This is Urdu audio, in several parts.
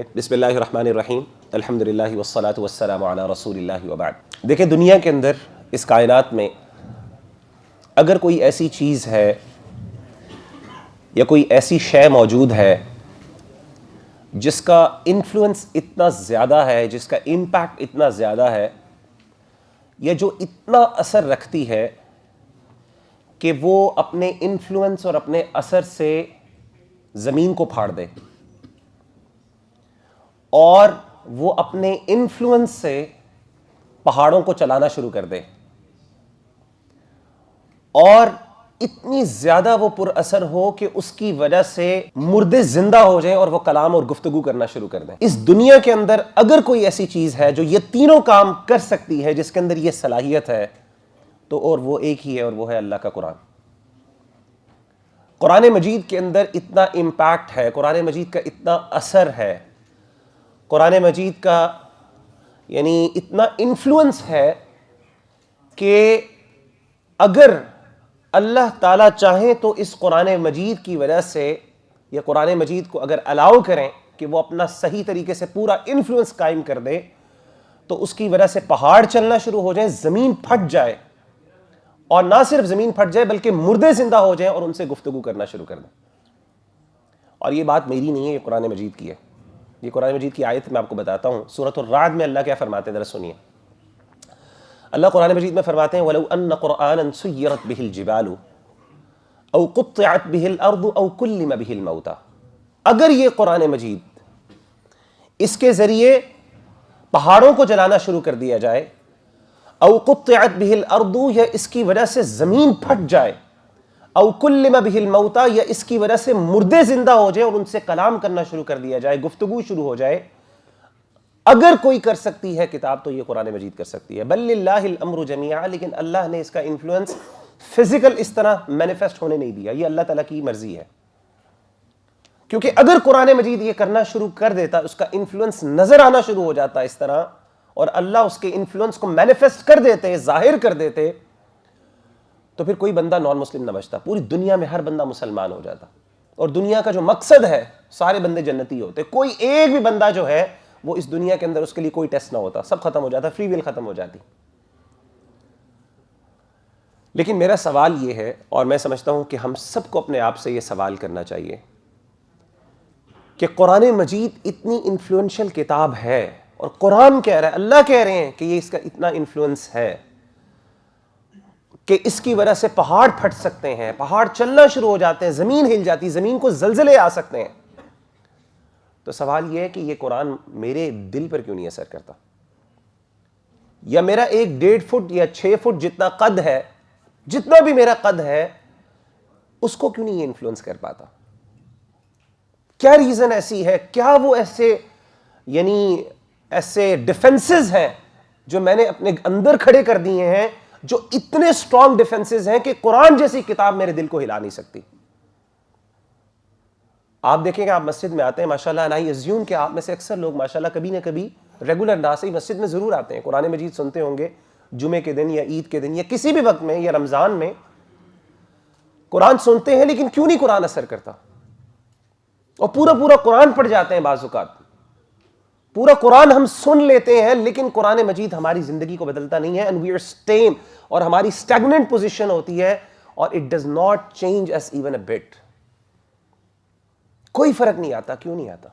بسم اللہ الرحمن الرحیم الحمدللہ والصلاة والسلام علی رسول اللہ وبعد۔ دیکھیں، دنیا کے اندر اس کائنات میں اگر کوئی ایسی چیز ہے یا کوئی ایسی شے موجود ہے جس کا انفلوئنس اتنا زیادہ ہے، جس کا امپیکٹ اتنا زیادہ ہے، یا جو اتنا اثر رکھتی ہے کہ وہ اپنے انفلوئنس اور اپنے اثر سے زمین کو پھاڑ دے، اور وہ اپنے انفلوئنس سے پہاڑوں کو چلانا شروع کر دے، اور اتنی زیادہ وہ پر اثر ہو کہ اس کی وجہ سے مردے زندہ ہو جائیں اور وہ کلام اور گفتگو کرنا شروع کر دیں۔ اس دنیا کے اندر اگر کوئی ایسی چیز ہے جو یہ تینوں کام کر سکتی ہے، جس کے اندر یہ صلاحیت ہے، تو اور وہ ایک ہی ہے، اور وہ ہے اللہ کا قرآن۔ قرآن مجید کے اندر اتنا امپیکٹ ہے، قرآن مجید کا اتنا اثر ہے، قرآن مجید کا یعنی اتنا انفلوئنس ہے کہ اگر اللہ تعالیٰ چاہیں تو اس قرآن مجید کی وجہ سے، یا قرآن مجید کو اگر الاؤ کریں کہ وہ اپنا صحیح طریقے سے پورا انفلوئنس قائم کر دے، تو اس کی وجہ سے پہاڑ چلنا شروع ہو جائیں، زمین پھٹ جائے، اور نہ صرف زمین پھٹ جائے بلکہ مردے زندہ ہو جائیں اور ان سے گفتگو کرنا شروع کر دیں۔ اور یہ بات میری نہیں ہے، یہ قرآن مجید کی ہے۔ یہ قرآن مجید کی آیت میں آپ کو بتاتا ہوں۔ سورۃ الرعد میں اللہ کیا فرماتے ہیں، ذرا سنیے۔ اللہ قرآن مجید میں فرماتے ہیں وَلَوْ أَنَّ قُرْآنًا سُيِّرَتْ بِهِ الْجِبَالُ أَوْ قُطِّعَتْ بِهِ الْأَرْضُ أَوْ كُلِّمَ بِهِ الْمَوْتَى، اگر یہ قرآن مجید اس کے ذریعے پہاڑوں کو جلانا شروع کر دیا جائے، او قطعت به الارض، یا اس کی وجہ سے زمین پھٹ جائے، او کلم به الموتى، یا اس کی وجہ سے مردے زندہ ہو جائے اور ان سے کلام کرنا شروع کر دیا جائے، گفتگو شروع ہو جائے، اگر کوئی کر سکتی ہے کتاب تو یہ قرآن مجید کر سکتی ہے۔ بل للہ الامر جمیعا، لیکن اللہ نے اس کا انفلوئنس فزیکل اس طرح مینیفیسٹ ہونے نہیں دیا، یہ اللہ تعالیٰ کی مرضی ہے۔ کیونکہ اگر قرآن مجید یہ کرنا شروع کر دیتا، اس کا انفلوئنس نظر آنا شروع ہو جاتا اس طرح، اور اللہ اس کے انفلوئنس کو مینیفیسٹ کر دیتے، ظاہر کر دیتے، تو پھر کوئی بندہ نان مسلم نہ بچتا، پوری دنیا میں ہر بندہ مسلمان ہو جاتا، اور دنیا کا جو مقصد ہے سارے بندے جنتی ہوتے، کوئی ایک بھی بندہ جو ہے وہ اس دنیا کے اندر اس کے لیے کوئی ٹیسٹ نہ ہوتا، سب ختم ہو جاتا، فری ویل ختم ہو جاتی۔ لیکن میرا سوال یہ ہے، اور میں سمجھتا ہوں کہ ہم سب کو اپنے آپ سے یہ سوال کرنا چاہیے کہ قرآن مجید اتنی انفلوئنشل کتاب ہے، اور قرآن کہہ رہا ہے، اللہ کہہ رہے ہیں کہ یہ اس کا اتنا انفلوئنس ہے کہ اس کی وجہ سے پہاڑ پھٹ سکتے ہیں، پہاڑ چلنا شروع ہو جاتے ہیں، زمین ہل جاتی، زمین کو زلزلے آ سکتے ہیں۔ تو سوال یہ ہے کہ یہ قرآن میرے دل پر کیوں نہیں اثر کرتا؟ یا میرا 1.5 فٹ یا 6 فٹ جتنا قد ہے، جتنا بھی میرا قد ہے، اس کو کیوں نہیں یہ انفلوئنس کر پاتا؟ کیا ریزن ایسی ہے؟ کیا وہ ایسے ایسے ڈیفنسز ہیں جو میں نے اپنے اندر کھڑے کر دیے ہیں، جو اتنے سٹرونگ ڈیفنسز ہیں کہ قرآن جیسی کتاب میرے دل کو ہلا نہیں سکتی؟ آپ دیکھیں کہ آپ مسجد میں آتے ہیں، ماشاءاللہ، and I assume کہ آپ میں سے اکثر لوگ ماشاءاللہ کبھی نہ کبھی ریگولر ناصحی مسجد میں ضرور آتے ہیں، قرآن مجید سنتے ہوں گے جمعے کے دن یا عید کے دن یا کسی بھی وقت میں، یا رمضان میں قرآن سنتے ہیں، لیکن کیوں نہیں قرآن اثر کرتا؟ اور پورا قرآن پڑھ جاتے ہیں، بعض اوقات پورا قرآن ہم سن لیتے ہیں، لیکن قرآن مجید ہماری زندگی کو بدلتا نہیں ہے، and we are staying، اور ہماری stagnant پوزیشن ہوتی ہے، اور it does not change us even a bit۔ کوئی فرق نہیں آتا۔ کیوں نہیں آتا؟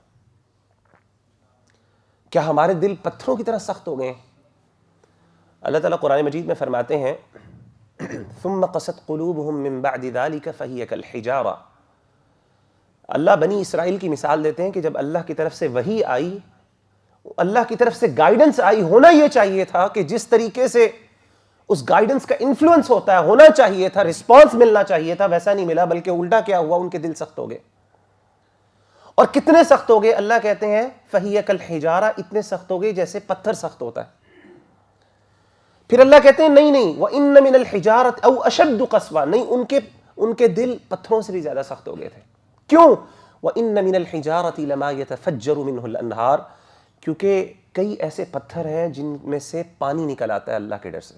کیا ہمارے دل پتھروں کی طرح سخت ہو گئے ہیں؟ اللہ تعالیٰ قرآن مجید میں فرماتے ہیں ثم قست قلوبهم من بعد ذلك فهي كالحجارة۔ اللہ بنی اسرائیل کی مثال دیتے ہیں کہ جب اللہ کی طرف سے وحی آئی، اللہ کی طرف سے گائیڈنس آئی، ہونا یہ چاہیے تھا کہ جس طریقے سے اس گائیڈنس کا انفلوئنس ہوتا ہے، ہونا چاہیے تھا، رسپانس ملنا چاہیے تھا، ویسا نہیں ملا، بلکہ الٹا کیا ہوا، ان کے دل سخت ہو گئے۔ اور کتنے سخت ہو گئے؟ اللہ کہتے ہیں فَهِيَ كَالْحِجَارَةِ، اتنے سخت ہو گئے جیسے پتھر سخت ہوتا ہے۔ پھر اللہ کہتے ہیں نہیں وَإِنَّ مِنَ الْحِجَارَةِ أَوْ أَشَدُّ قَسْوَةً، نہیں، ان کے دل پتھروں سے بھی زیادہ سخت ہو گئے تھے۔ کیوں؟ وَإِنَّ مِنَ الْحِجَارَةِ لَمَا يَتَفَجَّرُ مِنْهُ الْأَنْهَارُ، کیونکہ کئی ایسے پتھر ہیں جن میں سے پانی نکل آتا ہے اللہ کے ڈر سے۔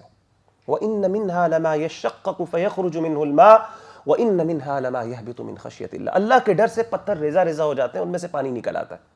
وَإِنَّ مِنْهَا لَمَا يَشَّقَّقُ فَيَخْرُجُ مِنْهُ الْمَاءُ وَإِنَّ مِنْهَا لَمَا يَهْبِطُ مِنْ خَشْيَةِ اللَّهِ، اللہ کے ڈر سے پتھر ریزہ ریزہ ہو جاتے ہیں، ان میں سے پانی نکل آتا ہے۔